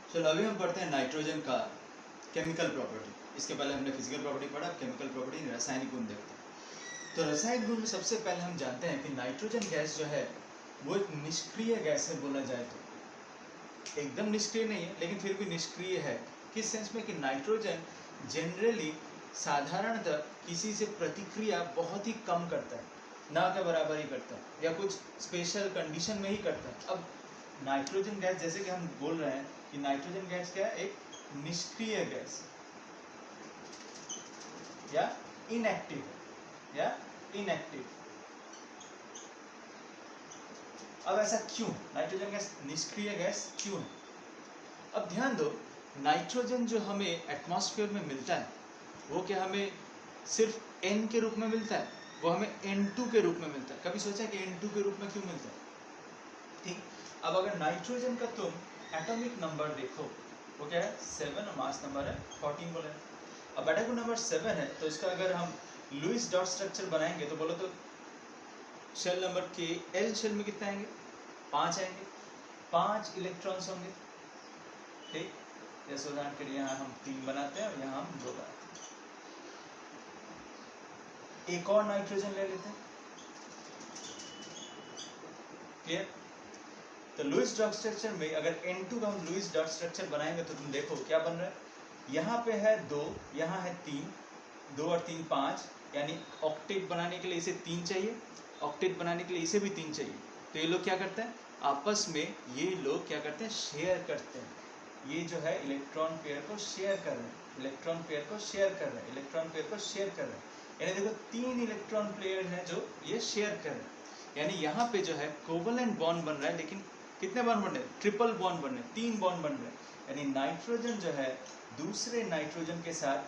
चलो अभी हम पढ़ते हैं नाइट्रोजन का केमिकल प्रॉपर्टी। इसके पहले हमने फिजिकल प्रॉपर्टी पढ़ा, केमिकल प्रॉपर्टी रासायनिक गुण देखते हैं। तो रासायनिक गुण में सबसे पहले हम जानते हैं कि नाइट्रोजन गैस जो है वो एक निष्क्रिय गैस है। बोला जाए तो एकदम निष्क्रिय नहीं है, लेकिन फिर भी निष्क्रिय है। किस सेंस में कि नाइट्रोजन जनरली साधारणतः किसी से प्रतिक्रिया बहुत ही कम करता है, ना के बराबर ही करता है, या कुछ स्पेशल कंडीशन में ही करता है। अब नाइट्रोजन गैस, जैसे कि हम बोल रहे हैं कि नाइट्रोजन गैस क्या है, एक निष्क्रिय गैस या इनएक्टिव है, या इनएक्टिव। अब ऐसा क्यों, नाइट्रोजन गैस निष्क्रिय गैस क्यों है? अब ध्यान दो, नाइट्रोजन जो हमें एटमॉस्फेयर में मिलता है वो क्या हमें सिर्फ N के रूप में मिलता है, वो हमें N2 के रूप में मिलता है। कभी सोचा कि N2 के रूप में क्यों मिलता है? ठीक, अब अगर नाइट्रोजन का तुम एटॉमिक नंबर देखो, वो क्या है 7 और मास नंबर है 14 बोले। अब एटॉमिक नंबर 7 है तो इसका अगर हम लुईस डॉट स्ट्रक्चर बनाएंगे तो बोलो तो शेल नंबर के एल शेल में कितने आएंगे, 5 आएंगे, 5 इलेक्ट्रॉन्स होंगे। ठीक, जैसे उदाहरण के लिए यहाँ हम 3 बनाते हैं और यहाँ हम 2 बनाते हैं। एक और नाइट्रोजन ले लेते हैं, क्लियर? तो लुईस डॉट स्ट्रक्चर में अगर N2 का हम लुईस डॉट स्ट्रक्चर बनाएंगे तो तुम देखो क्या बन रहा है, यहाँ पे है 2, यहाँ है 3, 2 और 3 5, यानी ऑक्टेट बनाने के लिए इसे 3 चाहिए, ऑक्टेट बनाने के लिए इसे भी 3 चाहिए। तो ये लोग क्या करते हैं आपस में, ये लोग क्या करते हैं शेयर करते हैं। ये जो है इलेक्ट्रॉन पेयर को शेयर कर रहे हैं, इलेक्ट्रॉन पेयर को शेयर कर रहे हैं, इलेक्ट्रॉन पेयर को शेयर कर रहे हैं। यानी देखो 3 इलेक्ट्रॉन पेयर हैं जो ये शेयर कर रहे हैं। यानी यहाँ पे जो है कोवलेंट बॉन्ड बन रहा है, लेकिन कितने बॉन्ड बन रहे हैं, ट्रिपल बॉन्ड बन रहे हैं, 3 बॉन्ड बन रहे हैं। यानी नाइट्रोजन जो है दूसरे नाइट्रोजन के साथ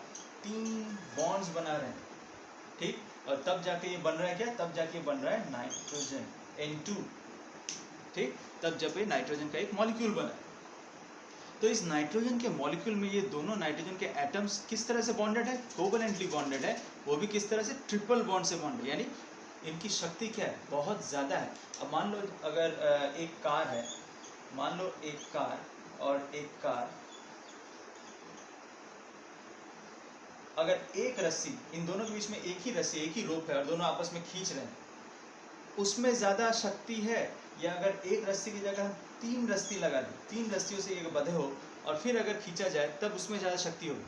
3 बॉन्ड्स बना रहे हैं। ठीक, और तब जाके ये बन रहा है क्या, तब जाके बन रहा है नाइट्रोजन N2। ठीक, तब जब ये नाइट्रोजन का एक मॉलिक्यूल बना है। तो इस नाइट्रोजन के मॉलिक्यूल में ये दोनों नाइट्रोजन के एटम्स किस तरह से बॉन्डेड है, कोवलेंटली बॉन्डेड है, वो भी किस तरह से, ट्रिपल बॉन्ड से बॉन्डेड। यानी इनकी शक्ति क्या है, बहुत ज़्यादा है। अब मान लो अगर एक कार है, मान लो एक कार और एक कार, अगर एक रस्सी, इन दोनों के बीच में एक ही रस्सी, एक ही रोप है और दोनों आपस में खींच रहे हैं, उसमें ज़्यादा शक्ति है, या अगर एक रस्सी की जगह हम 3 रस्सी लगा दें, 3 रस्सियों से एक बंधे हो और फिर अगर खींचा जाए तब उसमें ज़्यादा शक्ति होगी।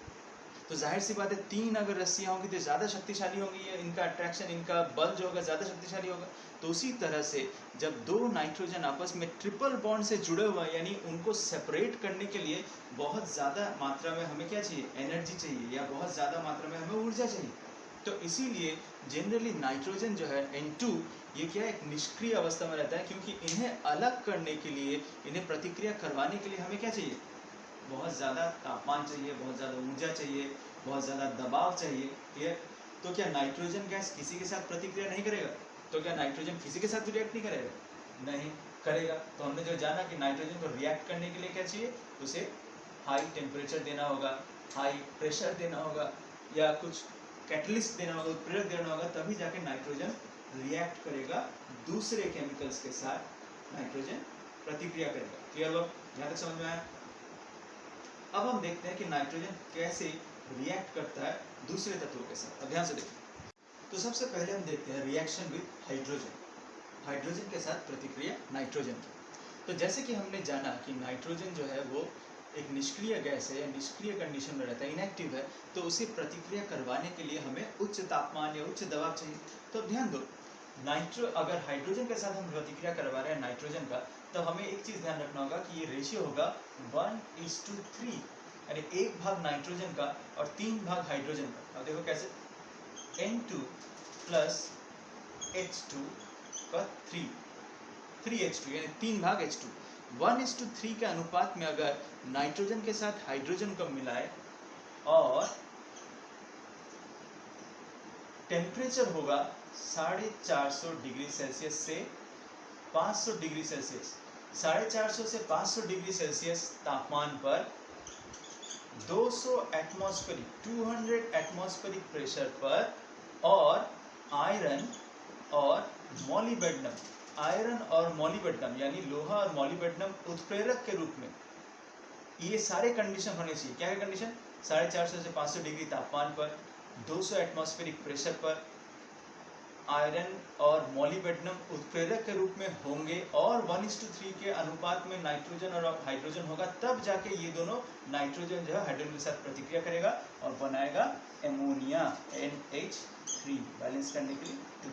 तो जाहिर सी बात है 3 अगर रस्सियाँ होंगी तो ज़्यादा शक्तिशाली होंगी, या इनका अट्रैक्शन, इनका बल जो होगा ज़्यादा शक्तिशाली होगा। तो उसी तरह से जब 2 नाइट्रोजन आपस में ट्रिपल बॉन्ड से जुड़े हुए हैं, यानी उनको सेपरेट करने के लिए बहुत ज़्यादा मात्रा में हमें क्या चाहिए, एनर्जी चाहिए, या बहुत ज़्यादा मात्रा में हमें ऊर्जा चाहिए। तो इसीलिए जनरली नाइट्रोजन जो है N2, ये क्या एक निष्क्रिय अवस्था में रहता है, क्योंकि इन्हें अलग करने के लिए, इन्हें प्रतिक्रिया करवाने के लिए हमें क्या चाहिए, बहुत ज़्यादा तापमान चाहिए, बहुत ज़्यादा ऊर्जा चाहिए, बहुत ज़्यादा दबाव चाहिए। क्लियर? तो क्या नाइट्रोजन गैस किसी के साथ प्रतिक्रिया नहीं करेगा? तो क्या नाइट्रोजन किसी के साथ रिएक्ट नहीं करेगा? नहीं करेगा। तो हमने जो जाना कि नाइट्रोजन को रिएक्ट करने के लिए क्या चाहिए, उसे हाई टेम्परेचर देना होगा, हाई प्रेशर देना होगा, या कुछ कैटलिस्ट देना होगा, उत्प्रेरक देना होगा, तभी जाके नाइट्रोजन रिएक्ट करेगा दूसरे केमिकल्स के साथ, नाइट्रोजन प्रतिक्रिया करेगा। क्लियर हुआ? यहाँ तक समझ में आया? अब हम देखते हैं कि नाइट्रोजन कैसे रिएक्ट करता है दूसरे तत्वों के साथ। अब ध्यान से देखिए। तो सबसे पहले हम देखते हैं रिएक्शन विद हाइड्रोजन, हाइड्रोजन के साथ प्रतिक्रिया नाइट्रोजन की। तो जैसे कि हमने जाना कि नाइट्रोजन जो है वो एक निष्क्रिय गैस है, या निष्क्रिय कंडीशन में रहता है, इनएक्टिव है, तो उसे प्रतिक्रिया करवाने के लिए हमें उच्च तापमान या उच्च दबाव चाहिए। तो अब ध्यान दो, अगर हाइड्रोजन के साथ हम प्रतिक्रिया करवा रहे हैं नाइट्रोजन का, तो हमें एक चीज़ ध्यान रखना होगा कि ये रेशियो होगा 1:3, यानी 1 भाग नाइट्रोजन का और 3 भाग हाइड्रोजन का। अब देखो कैसे, N2 प्लस H2 का 3H2, यानी 3 भाग H2। 1:3 के अनुपात में अगर नाइट्रोजन के साथ हाइड्रोजन को मिलाए और टेम्परेचर होगा 450 डिग्री सेल्सियस से 500 डिग्री सेल्सियस, 450 से 500 डिग्री सेल्सियस तापमान पर 200 एटमॉस्फेरिक 200 एटमॉस्फेरिक प्रेशर पर, और आयरन और मॉलिब्डेनम, आयरन और मॉलिब्डेनम यानी लोहा और मॉलिब्डेनम उत्प्रेरक के रूप में ये सारे कंडीशन होने चाहिए। क्या है कंडीशन? 450 से 500 डिग्री तापमान पर, 200 एटमॉस्फेरिक प्रेशर पर आयरन और मोलिब्डेनम उत्प्रेरक के रूप में होंगे और 1:3 के अनुपात में नाइट्रोजन और हाइड्रोजन होगा, तब जाके ये दोनों नाइट्रोजन जो है हाइड्रोजन के साथ प्रतिक्रिया करेगा और बनाएगा एमोनिया NH3 बैलेंस करने के लिए 2।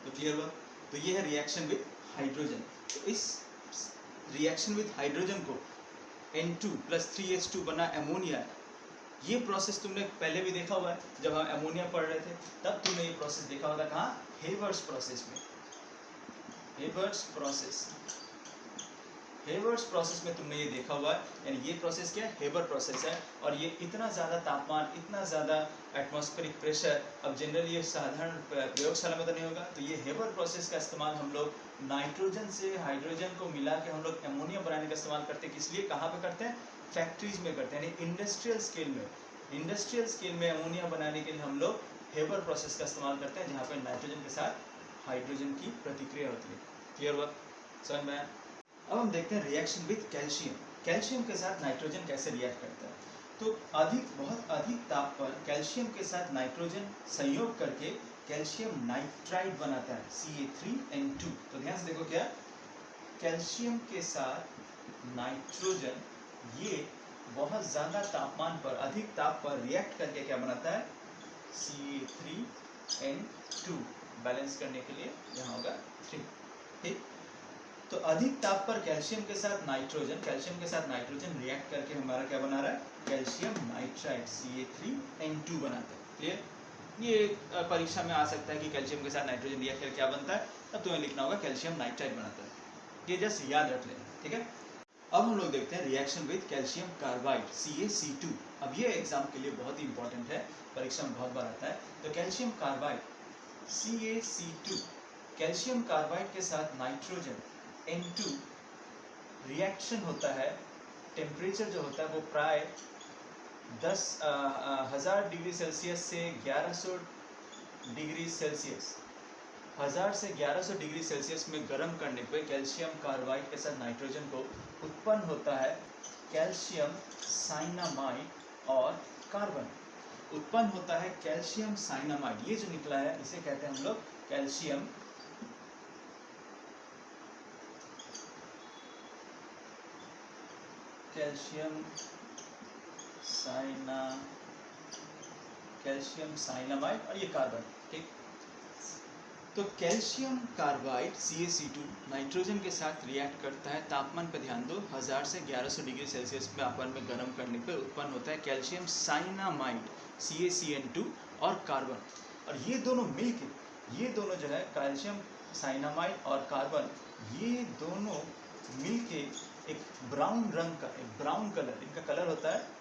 तो क्लियर हुआ? तो ये है रिएक्शन विद हाइड्रोजन। तो इस रिएक्शन विद हाइड्रोजन को N2 + 3H2 बना एमोनिया। ये प्रोसेस तुमने पहले भी देखा हुआ है, जब हम एमोनिया पढ़ रहे थे तब तुमने ये प्रोसेस देखा होगा। कहाँ? हेवर्स प्रोसेस में। हेवर्स प्रोसेस में तुमने ये देखा हुआ है। यानी ये प्रोसेस क्या है? हेबर प्रोसेस है। और ये इतना ज़्यादा तापमान, इतना ज़्यादा एटमॉस्फेरिक प्रेशर, अब जनरली ये साधारण प्रयोगशाला में तो नहीं होगा। तो ये हेबर प्रोसेस का इस्तेमाल हम लोग नाइट्रोजन से हाइड्रोजन को मिला के हम लोग एमोनिया बनाने का इस्तेमाल करते हैं। किस लिए? कहाँ पे करते हैं? फैक्ट्रीज में करते हैं, यानी इंडस्ट्रियल स्केल में एमोनिया बनाने के लिए हम लोग हेबर प्रोसेस का इस्तेमाल करते हैं, जहाँ पे नाइट्रोजन के साथ हाइड्रोजन की प्रतिक्रिया होती है। क्लियर हुआ? समझ में आया? अब हम देखते हैं रिएक्शन विद कैल्शियम। कैल्शियम के साथ नाइट्रोजन कैसे रिएक्ट करता है। तो बहुत अधिक ताप पर कैल्शियम के साथ नाइट्रोजन संयोग करके कैल्शियम नाइट्राइड बनाता है, Ca3N2। तो ध्यान से देखो, क्या कैल्शियम के साथ नाइट्रोजन ये बहुत ज़्यादा तापमान पर, अधिक ताप पर रिएक्ट करके क्या बनाता है? Ca3N2 बैलेंस करने के लिए यहाँ होगा 3। ठीक, तो अधिक ताप पर कैल्शियम के साथ नाइट्रोजन रिएक्ट करके हमारा क्या बना रहा है? कैल्शियम नाइट्राइड Ca3N2 बनाता है। क्लियर? ये परीक्षा में आ सकता है कि कैल्शियम के साथ नाइट्रोजन रिएक्ट करके क्या बनता है, तब तुम्हें लिखना होगा कैल्शियम नाइट्राइड बनाता है। ये जस्ट याद रख लेना, ठीक है। अब हम लोग देखते हैं reaction with calcium carbide CaC2। अब ये एग्जाम के लिए बहुत ही इंपॉर्टेंट है, परीक्षा में बहुत बार आता है। तो calcium carbide CaC2, calcium carbide के साथ नाइट्रोजन N2 रिएक्शन होता है। टेम्परेचर जो होता है वो प्राय 1000 डिग्री सेल्सियस से 1100 डिग्री सेल्सियस, 1000 से 1100 डिग्री सेल्सियस में गर्म करने पे कैल्शियम कार्बाइड के साथ नाइट्रोजन को उत्पन्न होता है कैल्शियम साइनामाइड और कार्बन। उत्पन्न होता है कैल्शियम साइनामाइड। ये जो निकला है इसे कहते हैं हम लोग कैल्शियम साइनामाइड और ये कार्बन। ठीक, तो कैल्शियम कार्बाइड CaC2 नाइट्रोजन के साथ रिएक्ट करता है। तापमान पर ध्यान दो, 1000 से 1100 डिग्री सेल्सियस में तापमान में गर्म करने पर उत्पन्न होता है कैल्शियम साइनामाइड CaCN2 और कार्बन। और ये दोनों मिलके, ये दोनों जो है कैल्शियम साइनामाइड और कार्बन, ये दोनों मिलके एक ब्राउन रंग का, एक ब्राउन कलर, इनका कलर होता है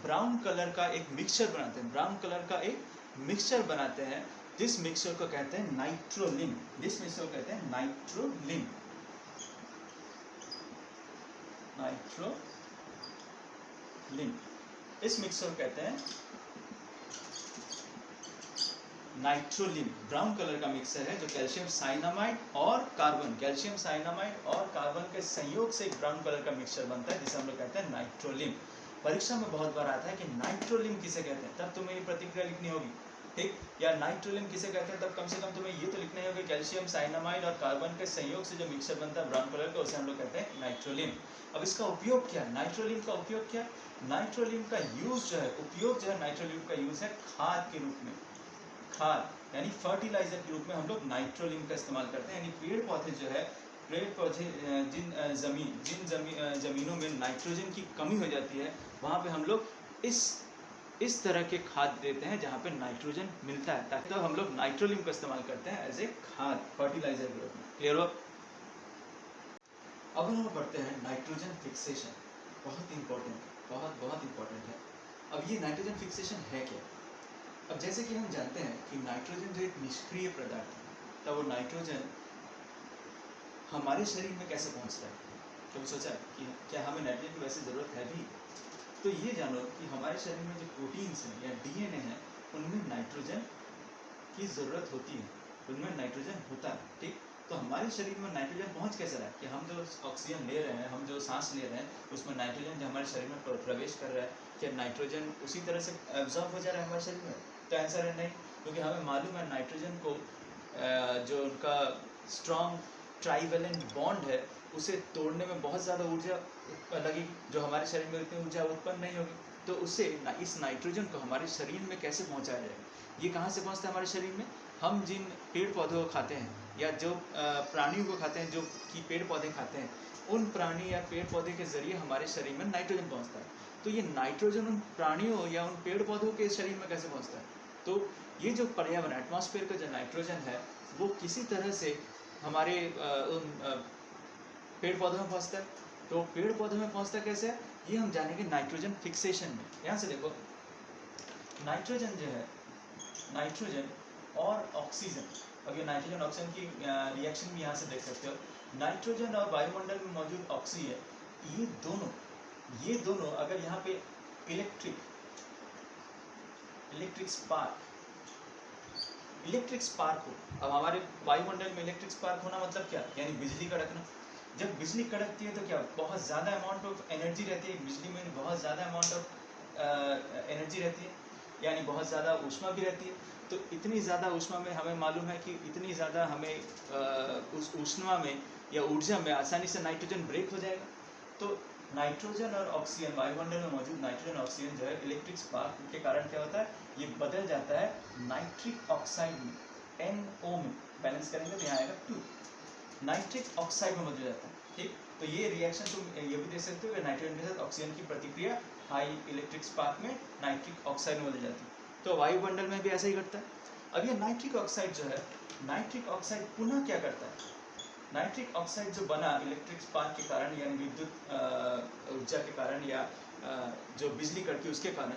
ब्राउन कलर का एक मिक्सचर बनाते हैं। ब्राउन कलर का एक मिक्सचर बनाते हैं, जिस मिक्सचर को कहते हैं नाइट्रोलिन। जिस मिक्सचर को कहते हैं नाइट्रोलिन। इस मिक्सचर को कहते हैं नाइट्रोलिन। ब्राउन कलर का मिक्सचर है जो कैल्शियम साइनामाइड और कार्बन, कैल्शियम साइनामाइड और कार्बन के संयोग से एक ब्राउन कलर का मिक्सचर बनता है, जिसे हम लोग कहते हैं नाइट्रोलिन। परीक्षा में बहुत बार आता है कि नाइट्रोलिन किसे कहते हैं, तब तुम्हें ये प्रतिक्रिया लिखनी होगी। ठीक, या नाइट्रोलिन किसे कहते हैं, तब कम से कम तुम्हें ये तो लिखना ही होगा कैल्शियम साइनामाइड और कार्बन के संयोग से जो मिक्सचर बनता है ब्राउन कलर का, उसे हम लोग कहते हैं नाइट्रोलिन। अब इसका उपयोग क्या है? नाइट्रोलिन का उपयोग क्या है? नाइट्रोलिन का यूज जो है, उपयोग जो है, नाइट्रोलिन का यूज है खाद के रूप में। खाद यानी फर्टिलाइजर के रूप में हम लोग नाइट्रोलिन का इस्तेमाल करते हैं। यानी पेड़ पौधे जो है, पेड़ पौधे जिन जमीनों में नाइट्रोजन की कमी हो जाती है, वहाँ पे हम लोग इस तरह के खाद देते हैं जहाँ पे नाइट्रोजन मिलता है, ताकि तो हम लोग नाइट्रोलिन का इस्तेमाल करते हैं एज ए खाद, फर्टिलाइजर के रूप में। क्लियर हो? अब हम बढ़ते हैं नाइट्रोजन फिक्सेशन। बहुत इंपॉर्टेंट, बहुत इंपॉर्टेंट है। अब ये नाइट्रोजन फिक्सेशन है क्या? अब जैसे कि हम जानते हैं कि नाइट्रोजन जो एक निष्क्रिय पदार्थ है, तब वो नाइट्रोजन हमारे शरीर में कैसे पहुंचता है? कभी सोचा कि क्या हमें नाइट्रोजन की वैसे ज़रूरत है भी? तो ये जानो कि हमारे शरीर में जो प्रोटीन्स हैं या DNA है, उनमें नाइट्रोजन की ज़रूरत होती है, उनमें नाइट्रोजन होता है। ठीक, तो हमारे शरीर में नाइट्रोजन पहुंच कैसे रहा है कि हम जो ऑक्सीजन ले रहे हैं, हम जो सांस ले रहे हैं, उसमें नाइट्रोजन जो हमारे शरीर में प्रवेश कर रहा है, क्या नाइट्रोजन उसी तरह से एब्जॉर्ब हो जा रहा है हमारे शरीर में? तो आंसर है नहीं, क्योंकि हमें मालूम है नाइट्रोजन को जो उनका स्ट्रॉन्ग ट्राइवेलेंट बॉन्ड है उसे तोड़ने में बहुत ज़्यादा ऊर्जा लगेगी, जो हमारे शरीर में इतनी ऊर्जा उत्पन्न नहीं होगी। तो उससे इस नाइट्रोजन को हमारे शरीर में कैसे पहुंचाया जाएगा? ये कहाँ से पहुंचता है हमारे शरीर में? हम जिन पेड़ पौधों को खाते हैं या जो प्राणियों को खाते हैं, जो कि पेड़ पौधे खाते हैं, उन प्राणी या पेड़ पौधे के जरिए हमारे शरीर में नाइट्रोजन पहुंचता है। तो ये नाइट्रोजन उन प्राणियों या उन पेड़ पौधों के शरीर में कैसे पहुंचता है? तो ये जो पर्यावरण एटमॉस्फेयर का जो नाइट्रोजन है वो किसी तरह से हमारे उन पेड़ पौधों में पहुंचता है। तो पेड़ पौधों में पहुंचता कैसे है, ये हम जानेंगे नाइट्रोजन फिक्सेशन में। यहाँ से देखो, नाइट्रोजन जो है, नाइट्रोजन और ऑक्सीजन, अब ये नाइट्रोजन ऑक्सीजन की रिएक्शन भी यहाँ से देख सकते हो। नाइट्रोजन और वायुमंडल में मौजूद ऑक्सीजन, ये दोनों अगर यहाँ पे इलेक्ट्रिक स्पार्क हो, अब हमारे वायुमंडल में इलेक्ट्रिक स्पार्क होना मतलब क्या, यानी बिजली कड़कना। जब बिजली कड़कती है तो क्या बहुत ज़्यादा अमाउंट ऑफ एनर्जी रहती है, बिजली में बहुत ज़्यादा अमाउंट ऑफ एनर्जी रहती है, यानी बहुत ज़्यादा ऊष्मा भी रहती है। तो इतनी ज़्यादा ऊष्मा में हमें मालूम है कि इतनी ज़्यादा हमें उस ऊष्मा में या ऊर्जा में आसानी से नाइट्रोजन ब्रेक हो जाएगा। तो नाइट्रोजन और ऑक्सीजन, वायुमंडल में मौजूद नाइट्रोजन ऑक्सीजन जो है इलेक्ट्रिक स्पार्क के कारण क्या होता है, ये बदल जाता है नाइट्रिक ऑक्साइड में, NO में। बैलेंस करेंगे तो यहाँ आएगा 2, नाइट्रिक ऑक्साइड में बदल जाता है। ठीक, तो ये रिएक्शन तुम ये भी देख सकते हो कि नाइट्रोजन के साथ ऑक्सीजन की प्रतिक्रिया हाई इलेक्ट्रिक स्पार्क में नाइट्रिक ऑक्साइड में बदल जाती है। तो वायुमंडल में भी ऐसा ही करता है। अब ये नाइट्रिक ऑक्साइड जो है, नाइट्रिक ऑक्साइड पुनः क्या करता है, नाइट्रिक ऑक्साइड जो बना इलेक्ट्रिक स्पार्क के कारण, यानी विद्युत ऊर्जा के कारण या जो बिजली कड़की उसके कारण,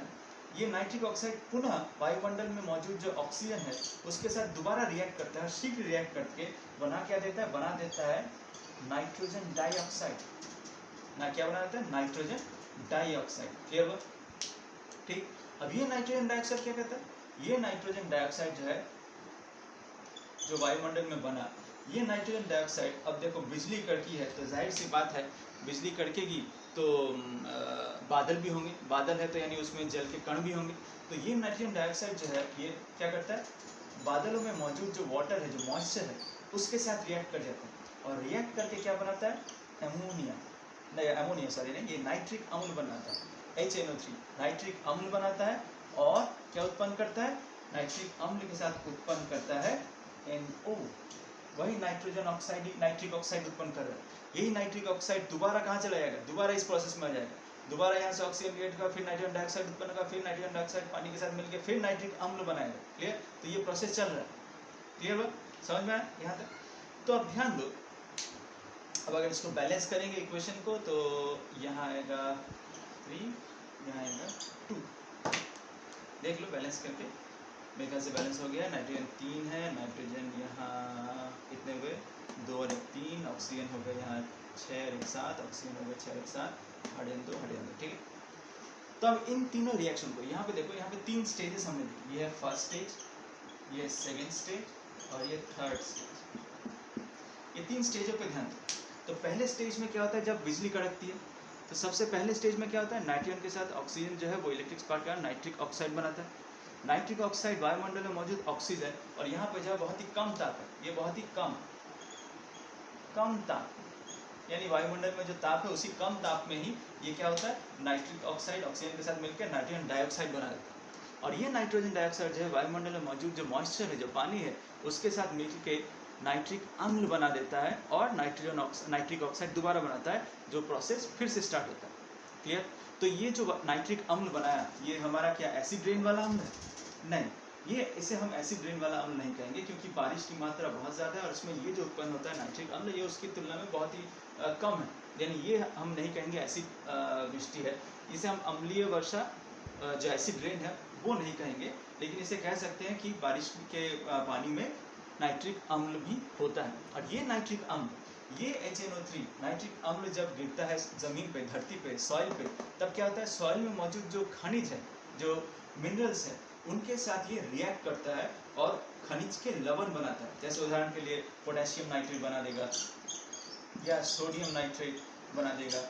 ये नाइट्रिक ऑक्साइड पुनः वायुमंडल में मौजूद जो ऑक्सीजन है उसके साथ दोबारा रिएक्ट करता है, शीघ्र रिएक्ट करके बना क्या देता है, बना देता है नाइट्रोजन डाइऑक्साइड। ना क्या बना देता है, नाइट्रोजन डाइऑक्साइड। क्लियर हुआ? ठीक, अब ये नाइट्रोजन डाइऑक्साइड क्या कहता है, ये नाइट्रोजन डाइऑक्साइड जो है जो वायुमंडल में बना, ये नाइट्रोजन डाइऑक्साइड, अब देखो बिजली कड़की है तो जाहिर सी बात है बिजली कड़केगी तो बादल भी होंगे, बादल है तो यानी उसमें जल के कण भी होंगे। तो ये नाइट्रोजन डाइऑक्साइड जो है ये क्या करता है, बादलों में मौजूद जो वाटर है, जो मॉइस्चर है, उसके साथ रिएक्ट कर जाता है और रिएक्ट करके क्या बनाता है, ये नाइट्रिक अम्ल बनाता है, HNO3 नाइट्रिक अम्ल बनाता है और क्या उत्पन्न करता है, नाइट्रिक अम्ल के साथ उत्पन्न करता है NO, वही नाइट्रोजन ऑक्साइड, नाइट्रिक ऑक्साइड उत्पन्न कर रहा है। यही नाइट्रिक ऑक्साइड दोबारा कहाँ चला जाएगा, दोबारा इस प्रोसेस में आ जाएगा, दोबारा यहाँ से ऑक्सीजन रिएक्ट होगा, फिर नाइट्रोजन डाइऑक्साइड उत्पन्न होगा, फिर नाइट्रोजन डाइऑक्साइड पानी के साथ मिलकर फिर नाइट्रिक अम्ल बनाएगा। क्लियर? तो ये प्रोसेस चल रहा है। क्लियर हुआ? समझ में आया यहाँ तक? तो अब ध्यान दो, अब अगर इसको बैलेंस करेंगे इक्वेशन को तो यहाँ आएगा 3, यहाँ आएगा 2। देख लो बैलेंस करके, मेरे ख्याल से बैलेंस हो गया। नाइट्रोजन 3 है, नाइट्रोजन यहाँ कितने हुए, 2 और 1 3, ऑक्सीजन हो गया यहाँ 6 और 1 7, ऑक्सीजन हो गया 6 और 1 7, हाइड्रोजन 2, हाइड्रोजन 2। ठीक है, तो अब इन तीनों रिएक्शन को यहाँ पे देखो, यहाँ पे 3 स्टेजेस हमने देखी, ये है फर्स्ट स्टेज, ये सेकेंड स्टेज और ये थर्ड स्टेज। ये 3 स्टेजों पे ध्यान दो। तो पहले स्टेज में क्या होता है, जब बिजली कड़कती है तो सबसे पहले स्टेज में क्या होता है, नाइट्रोजन के साथ ऑक्सीजन जो है वो इलेक्ट्रिक स्पार्क का नाइट्रिक ऑक्साइड बनाता है। नाइट्रिक ऑक्साइड वायुमंडल में मौजूद ऑक्सीजन, और यहाँ पे जो है बहुत ही कम ताप है, ये बहुत ही कम ताप, यानी वायुमंडल में जो ताप है उसी कम ताप में ही ये क्या होता है, नाइट्रिक ऑक्साइड ऑक्सीजन के साथ मिलकर नाइट्रोजन डाइऑक्साइड बना देता है। और ये नाइट्रोजन डाइऑक्साइड जो है वायुमंडल में मौजूद जो मॉइस्चर है, जो पानी है, उसके साथ मिलकर नाइट्रिक अम्ल बना देता है और नाइट्रिक ऑक्साइड दोबारा बनाता है, जो प्रोसेस फिर से स्टार्ट होता है। क्लियर? तो ये जो नाइट्रिक अम्ल बनाया, ये हमारा क्या एसिड रेन वाला अम्ल है? नहीं, ये इसे हम एसिड रेन वाला अम्ल नहीं कहेंगे, क्योंकि बारिश की मात्रा बहुत ज़्यादा है और इसमें ये जो उत्पन्न होता है नाइट्रिक अम्ल, ये उसकी तुलना में बहुत ही कम है, यानी ये हम नहीं कहेंगे एसिड वृष्टि है। इसे हम अम्लीय वर्षा, जो एसिड रेन है वो नहीं कहेंगे, लेकिन इसे कह सकते हैं कि बारिश के पानी में नाइट्रिक अम्ल भी होता है। और ये नाइट्रिक अम्ल, ये HNO3 नाइट्रिक अम्ल जब गिरता है ज़मीन पे, धरती पे, सॉइल पे, तब क्या होता है, सॉइल में मौजूद जो खनिज है, जो मिनरल्स है, उनके साथ ये रिएक्ट करता है और खनिज के लवण बनाता है। जैसे उदाहरण के लिए पोटेशियम नाइट्रेट बना देगा या सोडियम नाइट्रेट बना देगा।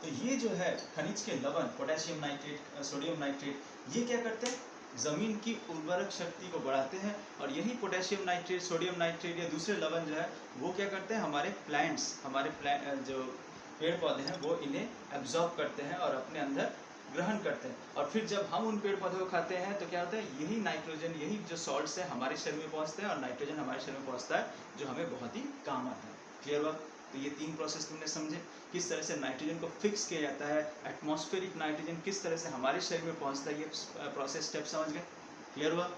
तो ये जो है खनिज के लवण, पोटेशियम नाइट्रेट, सोडियम नाइट्रेट, ये क्या करते हैं, जमीन की उर्वरक शक्ति को बढ़ाते हैं। और यही पोटेशियम नाइट्रेट, सोडियम नाइट्रेट या दूसरे लवण जो है वो क्या करते हैं, हमारे प्लांट्स, जो पेड़ पौधे हैं वो इन्हें एब्जॉर्ब करते हैं और अपने अंदर ग्रहण करते हैं। और फिर जब हम उन पेड़ पौधों को खाते हैं तो क्या होता है, यही नाइट्रोजन, यही जो सॉल्ट्स है हमारे शरीर में पहुंचते हैं और नाइट्रोजन हमारे शरीर में पहुंचता है, जो हमें बहुत ही काम आता है। क्लियर बात? तो ये 3 प्रोसेस तुमने समझे, किस तरह से नाइट्रोजन को फिक्स किया जाता है, एटमॉस्फेरिक नाइट्रोजन किस तरह से हमारे शरीर में पहुंचता है, ये प्रोसेस स्टेप समझ गए? क्लियर हुआ?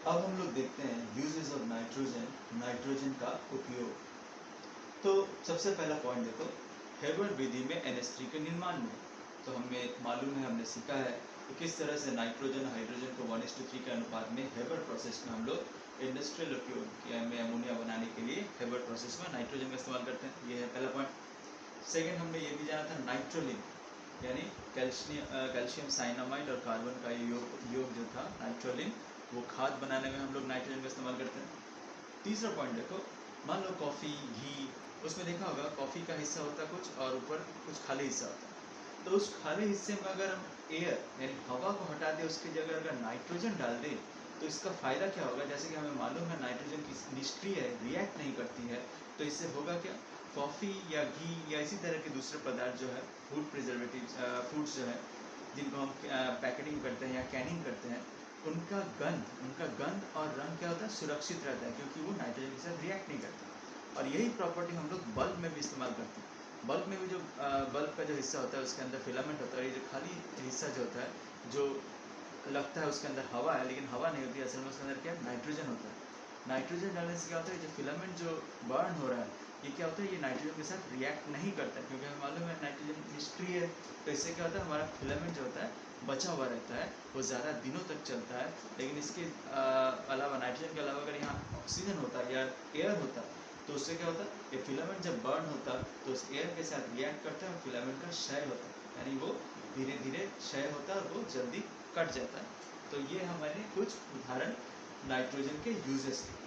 अब हम लोग देखते हैं यूजेस ऑफ नाइट्रोजन, नाइट्रोजन का उपयोग। तो सबसे पहला पॉइंट देखो, हेबर्ट विधि में NH3 के निर्माण में। तो हमें मालूम है, हमने सीखा है कि किस तरह से नाइट्रोजन हाइड्रोजन को 1:3 के अनुपात में हेबर्ट प्रोसेस में हम लोग इंडस्ट्रियल उपयोग में अमोनिया बनाने के लिए हेबर्ट प्रोसेस में नाइट्रोजन का इस्तेमाल करते हैं। ये है पहला पॉइंट। सेकेंड, हमने ये भी जाना था नाइट्रोलिन, यानी कैल्शियम साइनामाइड और कार्बन का योग जो था नाइट्रोलिन, वो खाद बनाने में हम लोग नाइट्रोजन का इस्तेमाल करते हैं। तीसरा पॉइंट देखो, मान लो कॉफ़ी, घी, उसमें देखा होगा कॉफ़ी का हिस्सा होता है कुछ और ऊपर कुछ खाली हिस्सा होता है। तो उस खाली हिस्से में अगर हम एयर यानी हवा को हटा दें, उसकी जगह अगर नाइट्रोजन डाल दें तो इसका फ़ायदा क्या होगा, जैसे कि हमें मालूम है नाइट्रोजन की निष्क्रिय है, रिएक्ट नहीं करती है। तो इससे होगा क्या, कॉफ़ी या घी या इसी तरह के दूसरे पदार्थ जो है, फूड प्रिजर्वेटिव फूड्स जो है जिनको हम पैकेटिंग करते हैं या कैनिंग करते हैं, उनका गंध और रंग क्या होता है, सुरक्षित रहता है, क्योंकि वो नाइट्रोजन के साथ रिएक्ट नहीं करता। और यही प्रॉपर्टी हम लोग बल्ब में भी इस्तेमाल करते हैं। बल्ब में भी जो बल्ब का जो हिस्सा होता है उसके अंदर फिलामेंट होता है, ये जो खाली हिस्सा जो होता है, जो लगता है उसके अंदर हवा है, लेकिन हवा नहीं होती, असल में उसके अंदर क्या है, नाइट्रोजन होता है। नाइट्रोजन डालने से क्या होता है, जो फिलामेंट जो बर्न हो रहा है, ये क्या होता है, ये नाइट्रोजन के साथ रिएक्ट नहीं करता है, क्योंकि हमें मालूम है नाइट्रोजन निष्क्रिय है। तो इससे क्या होता है, हमारा फिलामेंट जो होता है बचा हुआ रहता है, वो ज़्यादा दिनों तक चलता है। लेकिन इसके अलावा, नाइट्रोजन के अलावा अगर यहाँ ऑक्सीजन होता है या एयर होता है, तो उससे क्या होता है, ये फिलामेंट जब बर्न होता है तो उस एयर के साथ रिएक्ट करता है और फिलामेंट का क्षय होता है, यानी वो धीरे धीरे क्षय होता है और वो जल्दी कट जाता है। तो ये हमारे कुछ उदाहरण नाइट्रोजन के यूजेस थे।